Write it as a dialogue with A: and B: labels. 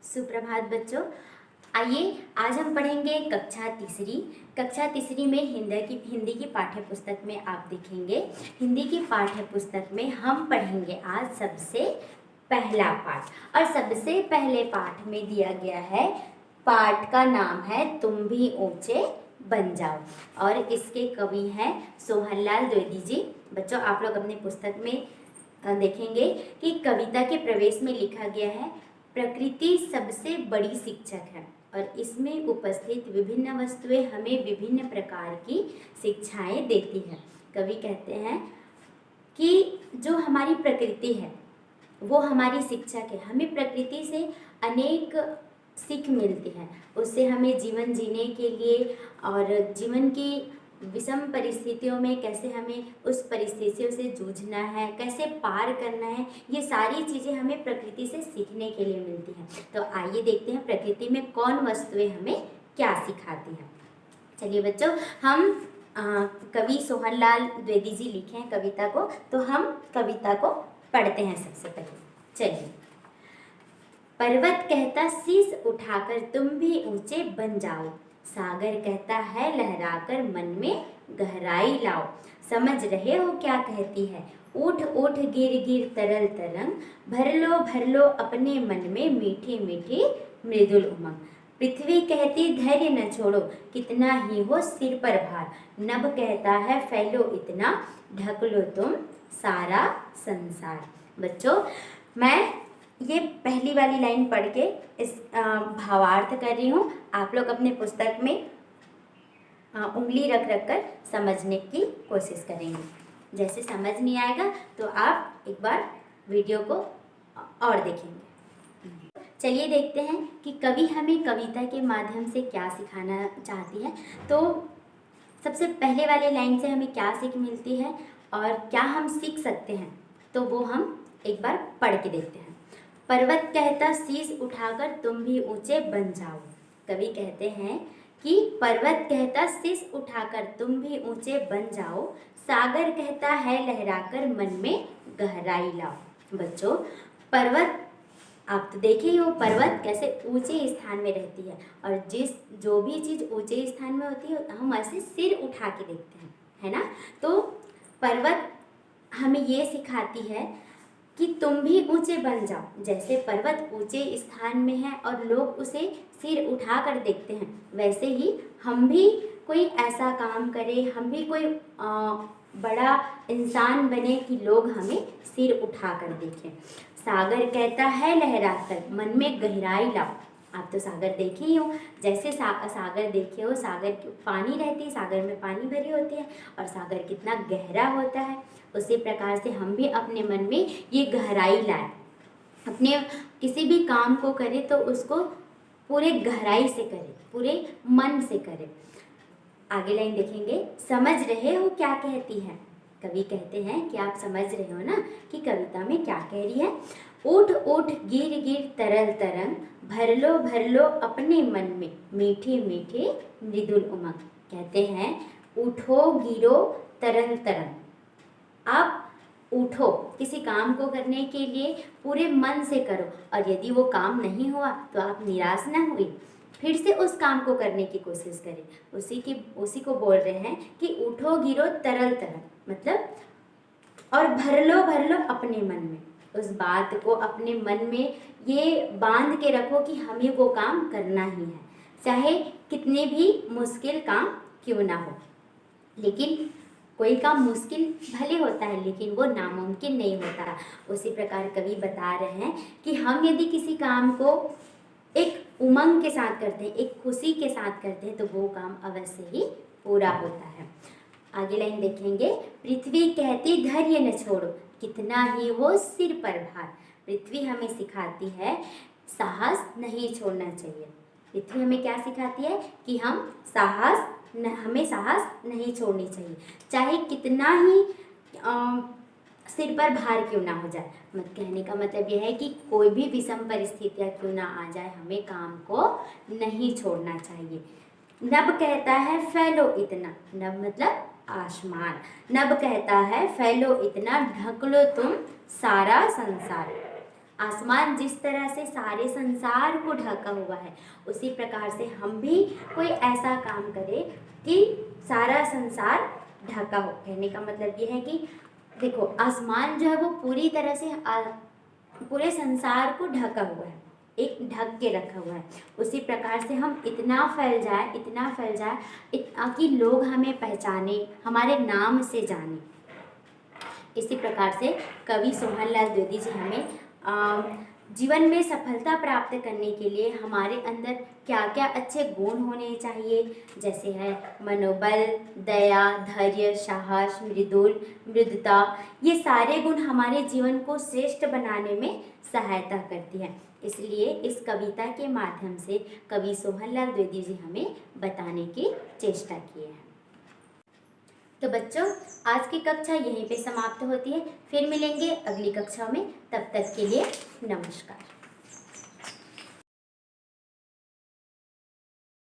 A: सुप्रभात बच्चों। आइए आज हम पढ़ेंगे कक्षा तीसरी में हिंदी की पाठ्य पुस्तक में आप देखेंगे। हिंदी की पाठ्य पुस्तक में हम पढ़ेंगे आज सबसे पहला पाठ, और सबसे पहले पाठ में दिया गया है, पाठ का नाम है तुम भी ऊंचे बन जाओ, और इसके कवि हैं सोहनलाल द्विवेदी जी। बच्चों आप लोग अपनी पुस्तक में देखेंगे कि कविता के प्रवेश में लिखा गया है, प्रकृति सबसे बड़ी शिक्षक है और इसमें उपस्थित विभिन्न वस्तुएं हमें विभिन्न प्रकार की शिक्षाएं देती हैं। कवि कहते हैं कि जो हमारी प्रकृति है वो हमारी शिक्षक है। हमें प्रकृति से अनेक सीख मिलती है, उससे हमें जीवन जीने के लिए और जीवन की विषम परिस्थितियों में कैसे हमें उस परिस्थितियों से जूझना है, कैसे पार करना है, ये सारी चीज़ें हमें प्रकृति से सीखने के लिए मिलती हैं। तो आइए देखते हैं प्रकृति में कौन वस्तुएं हमें क्या सिखाती हैं। चलिए बच्चों, हम कवि सोहनलाल द्विवेदी जी लिखे हैं कविता को, तो हम कविता को पढ़ते हैं सबसे पहले। चलिए। पर्वत कहता शीश उठाकर तुम भी ऊंचे बन जाओ, सागर कहता है लहराकर मन में गहराई लाओ, समझ रहे हो क्या कहती है, उठ उठ गिर गिर तरल तरंग, भर लो अपने मन में मीठी मीठी मृदुल उमंग। पृथ्वी कहती धैर्य न छोड़ो, कितना ही हो सिर पर भार, नभ कहता है फैलो इतना, ढक लो तुम सारा संसार। बच्चों मैं ये पहली वाली लाइन पढ़ के इस भावार्थ कर रही हूँ। आप लोग अपने पुस्तक में उंगली रख कर समझने की कोशिश करेंगे। जैसे समझ नहीं आएगा तो आप एक बार वीडियो को और देखेंगे। चलिए देखते हैं कि कवि हमें कविता के माध्यम से क्या सिखाना चाहती है। तो सबसे पहले वाले लाइन से हमें क्या सीख मिलती है और क्या हम सीख सकते हैं, तो वो हम एक बार पढ़ के देखते हैं। पर्वत कहता शीश उठाकर तुम भी ऊंचे बन जाओ। कवि कहते हैं कि पर्वत कहता शीश उठाकर तुम भी ऊंचे बन जाओ, सागर कहता है लहराकर मन में गहराई लाओ। बच्चों पर्वत आप तो देखे ही हो, पर्वत कैसे ऊंचे स्थान में रहती है, और जो भी चीज़ ऊंचे स्थान में होती है हम ऐसे सिर उठा के देखते हैं, है ना। तो पर्वत हमें ये सिखाती है कि तुम भी ऊंचे बन जाओ। जैसे पर्वत ऊंचे स्थान में है और लोग उसे सिर उठा कर देखते हैं, वैसे ही हम भी कोई ऐसा काम करें, हम भी कोई बड़ा इंसान बने कि लोग हमें सिर उठा कर देखें। सागर कहता है लहराकर मन में गहराई लाओ। आप तो सागर देखे ही हो, जैसे सागर देखे हो, सागर की पानी रहती है, सागर में पानी भरी होती है और सागर कितना गहरा होता है, उसी प्रकार से हम भी अपने मन में ये गहराई लाएं। अपने किसी भी काम को करें तो उसको पूरे गहराई से करें, पूरे मन से करें। आगे लाइन देखेंगे, समझ रहे हो क्या कहती है। कवि कहते हैं कि आप समझ रहे हो ना कि कविता में क्या कह रही है। उठ उठ गिर गिर तरल तरंग, भर लो अपने मन में मीठी मीठी मृदुल उमंग। कहते हैं उठो गिरो तरल तरंग। आप उठो, किसी काम को करने के लिए पूरे मन से करो, और यदि वो काम नहीं हुआ तो आप निराश ना हुई, फिर से उस काम को करने की कोशिश करें। उसी को बोल रहे हैं कि उठो गिरो तरल तरंग, मतलब और भर लो अपने मन में। उस बात को अपने मन में ये बांध के रखो कि हमें वो काम करना ही है, चाहे कितने भी मुश्किल काम क्यों ना हो। लेकिन कोई काम मुश्किल भले होता है लेकिन वो नामुमकिन नहीं होता। उसी प्रकार कवि बता रहे हैं कि हम यदि किसी काम को एक उमंग के साथ करते हैं, एक खुशी के साथ करते हैं, तो वो काम अवश्य ही पूरा होता है। आगे लाइन देखेंगे, पृथ्वी कहती धैर्य न छोड़ो, कितना ही हो सिर पर भार। पृथ्वी हमें सिखाती है साहस नहीं छोड़ना चाहिए। पृथ्वी हमें क्या सिखाती है कि हमें साहस नहीं छोड़नी चाहिए, चाहे कितना ही सिर पर भार क्यों ना हो जाए। कहने का मतलब यह है कि कोई भी विषम परिस्थितियाँ क्यों ना आ जाए, हमें काम को नहीं छोड़ना चाहिए। नभ कहता है फैलो इतना, नभ मतलब आसमान, नभ कहता है फैलो इतना, ढक लो तुम सारा संसार। आसमान जिस तरह से सारे संसार को ढका हुआ है, उसी प्रकार से हम भी कोई ऐसा काम करें कि सारा संसार ढका हो। कहने का मतलब ये है कि देखो, आसमान जो है वो पूरी तरह से पूरे संसार को ढका हुआ है, एक ढक के रखा हुआ है। उसी प्रकार से हम इतना फैल जाए कि लोग हमें पहचाने, हमारे नाम से जाने। इसी प्रकार से कवि सोहनलाल द्विवेदी जी हमें जीवन में सफलता प्राप्त करने के लिए हमारे अंदर क्या क्या अच्छे गुण होने चाहिए, जैसे है मनोबल, दया, धैर्य, साहस, मृदुता, ये सारे गुण हमारे जीवन को श्रेष्ठ बनाने में सहायता करती है। इसलिए इस कविता के माध्यम से कवि सोहनलाल द्विवेदी जी हमें बताने की चेष्टा किए हैं। तो बच्चों, आज की कक्षा यहीं पे समाप्त होती है। फिर मिलेंगे अगली कक्षा में, तब तक के लिए नमस्कार।